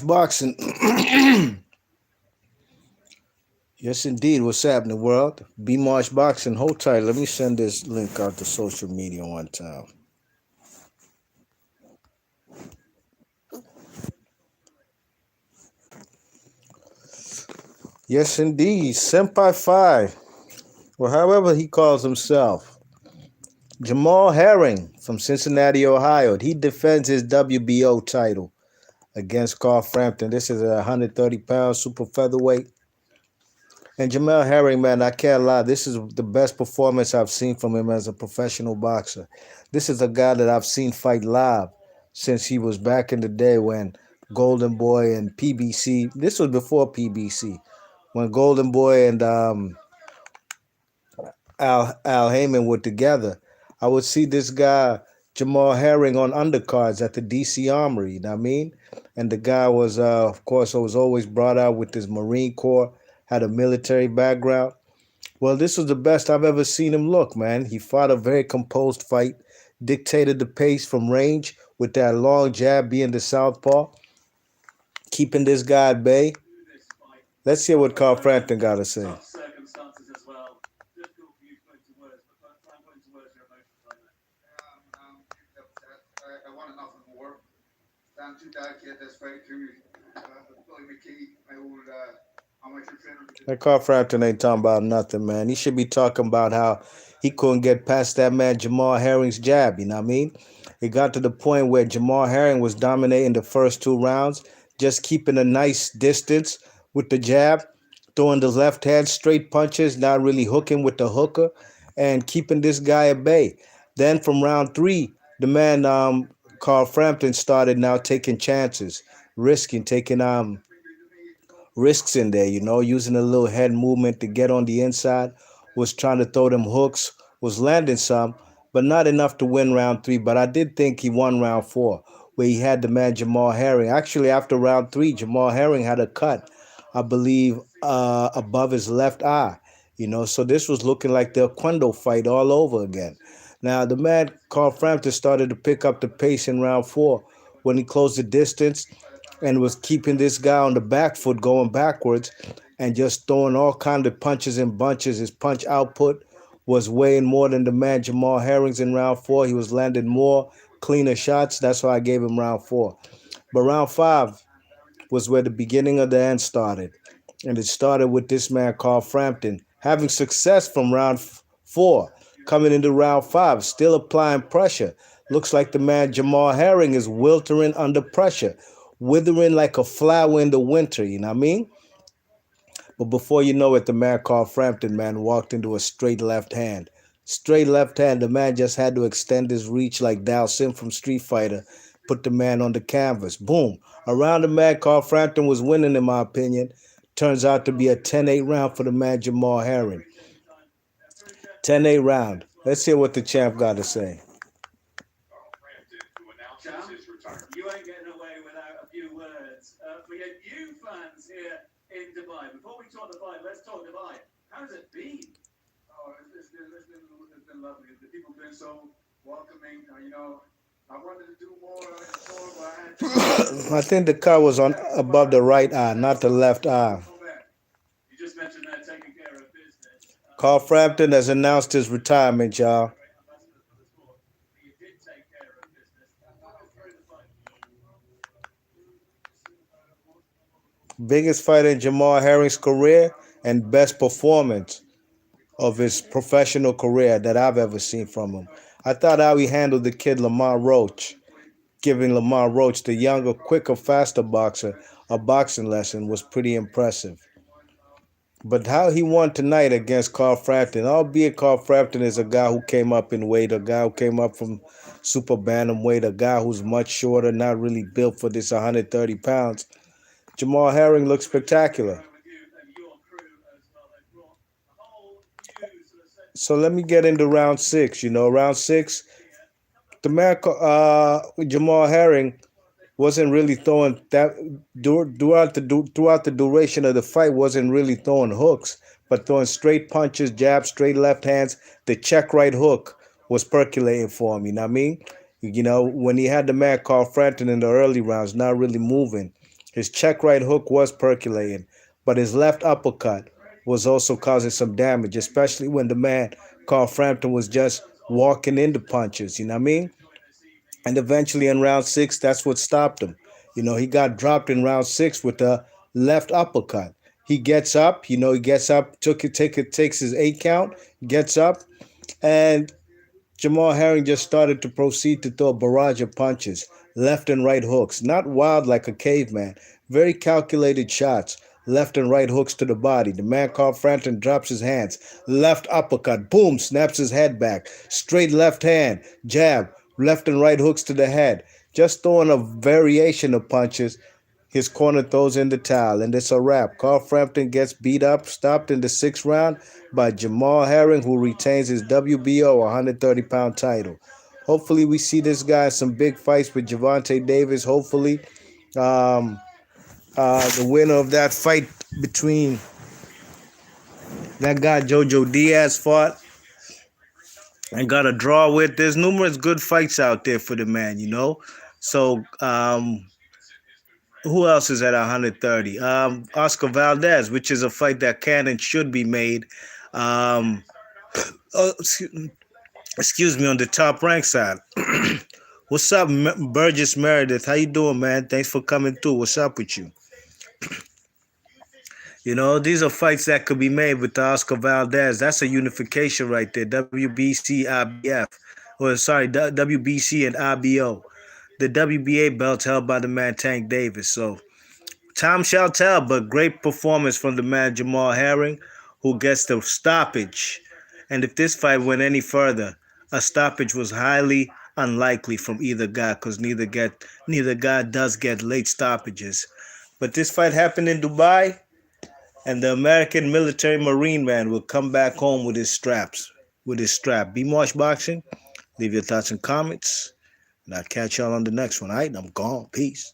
Boxing. Yes, indeed. What's happening, world? B Marsh Boxing. Hold tight. Let me send this link out to social media one time. Yes, indeed. Senpai Five, or however he calls himself. Jamal Herring from Cincinnati, Ohio. He defends his WBO title against Carl Frampton. This is a 130-pound super featherweight. And Jamel Herring, man, I can't lie. This is the best performance I've seen from him as a professional boxer. This is a guy that I've seen fight live since he was back in the day when Golden Boy and PBC. This was before PBC, when Golden Boy and Al Heyman were together. I would see this guy Jamal Herring on undercards at the DC Armory. You know what I mean? And the guy was, of course, was always brought out with his Marine Corps, had a military background. Well, this was the best I've ever seen him look, man. He fought a very composed fight, dictated the pace from range with that long jab being the southpaw, keeping this guy at bay. Let's hear what Carl Frampton got to say. That Carl Frampton ain't talking about nothing, man. He should be talking about how he couldn't get past that man Jamal Herring's jab, you know what I mean? It got to the point where Jamal Herring was dominating the first two rounds, just keeping a nice distance with the jab, throwing the left hand straight punches, not really hooking with the hooker, and keeping this guy at bay. Then from round three, the man Carl Frampton started now taking chances, taking risks in there, using a little head movement to get on the inside, was trying to throw them hooks, was landing some, but not enough to win round three. But I did think he won round four, where he had the man Jamal Herring. Actually, after round three, Jamal Herring had a cut, I believe, above his left eye. So this was looking like the Quendo fight all over again. Now, the man Carl Frampton started to pick up the pace in round four when he closed the distance and was keeping this guy on the back foot going backwards and just throwing all kind of punches and bunches. His punch output was weighing more than the man Jamal Herring's in round four. He was landing more cleaner shots. That's why I gave him round four. But round five was where the beginning of the end started. And it started with this man Carl Frampton having success from round four, coming into round five, still applying pressure. Looks like the man Jamal Herring is wilting under pressure, withering like a flower in the winter, you know what I mean? But before you know it, the man called Frampton, man, walked into a straight left hand. Straight left hand, the man just had to extend his reach like Dal Sim from Street Fighter, put the man on the canvas. Boom. Around the man called Frampton was winning, in my opinion. Turns out to be a 10-8 round for the man Jamal Herring. 10-8 round. Let's hear what the champ got to say. You ain't getting away without a few words. For your new fans here in Dubai, before we talk Dubai, let's talk Dubai. How's it been? Oh, it's been lovely. The people have been so welcoming. I wanted to do more before, I think the cut was on above the right eye, not the left eye. You just mentioned that taking care of business. Carl Frampton has announced his retirement, y'all. You did take care of business. What was through the fight? Biggest fight in Jamal Herring's career and best performance of his professional career that I've ever seen from him. I thought how he handled the kid Lamar Roach, giving Lamar Roach, the younger, quicker, faster boxer, a boxing lesson was pretty impressive. But how he won tonight against Carl Frampton, albeit Carl Frampton is a guy who came up in weight, a guy who came up from super bantamweight, a guy who's much shorter, not really built for this 130 pounds. Jamal Herring looks spectacular. So let me get into round six. Round six, the man Jamal Herring wasn't really throwing that throughout the duration of the fight. Wasn't really throwing hooks, but throwing straight punches, jabs, straight left hands. The check right hook was percolating for him. You know what I mean? When he had the man Carl Frampton in the early rounds, not really moving, His check right hook was percolating, but his left uppercut was also causing some damage, especially when the man Carl Frampton was just walking into punches. You know what I mean? And eventually in round six, that's what stopped him. He got dropped in round six with a left uppercut. He gets up, he gets up, takes his 8 count, gets up, and Jamal Herring just started to proceed to throw a barrage of punches, left and right hooks, not wild like a caveman, very calculated shots, left and right hooks to the body. The man called Frampton drops his hands, left uppercut, boom, snaps his head back, straight left hand, jab, left and right hooks to the head, just throwing a variation of punches. His corner throws in the towel, and it's a wrap. Carl Frampton gets beat up, stopped in the sixth round by Jamal Herring, who retains his WBO 130-pound title. Hopefully, we see this guy in some big fights with Gervonta Davis. Hopefully, um, the winner of that fight between that guy Jojo Diaz fought and got a draw with. There's numerous good fights out there for the man. So, who else is at 130? Oscar Valdez, which is a fight that can and should be made. Um, oh, excuse me, on the top rank side. What's up, Burgess Meredith? How you doing, man? Thanks for coming through. What's up with you? These are fights that could be made with the Oscar Valdez. That's a unification right there. WBC, IBF. Or sorry, WBC and IBO. The WBA belt's held by the man Tank Davis. So time shall tell, but great performance from the man Jamal Herring, who gets the stoppage. And if this fight went any further, a stoppage was highly unlikely from either guy, because neither guy does get late stoppages. But this fight happened in Dubai, and the American military marine man will come back home with his straps. With his strap. Be Marsh Boxing. Leave your thoughts and comments. And I'll catch y'all on the next one. All right, I'm gone. Peace.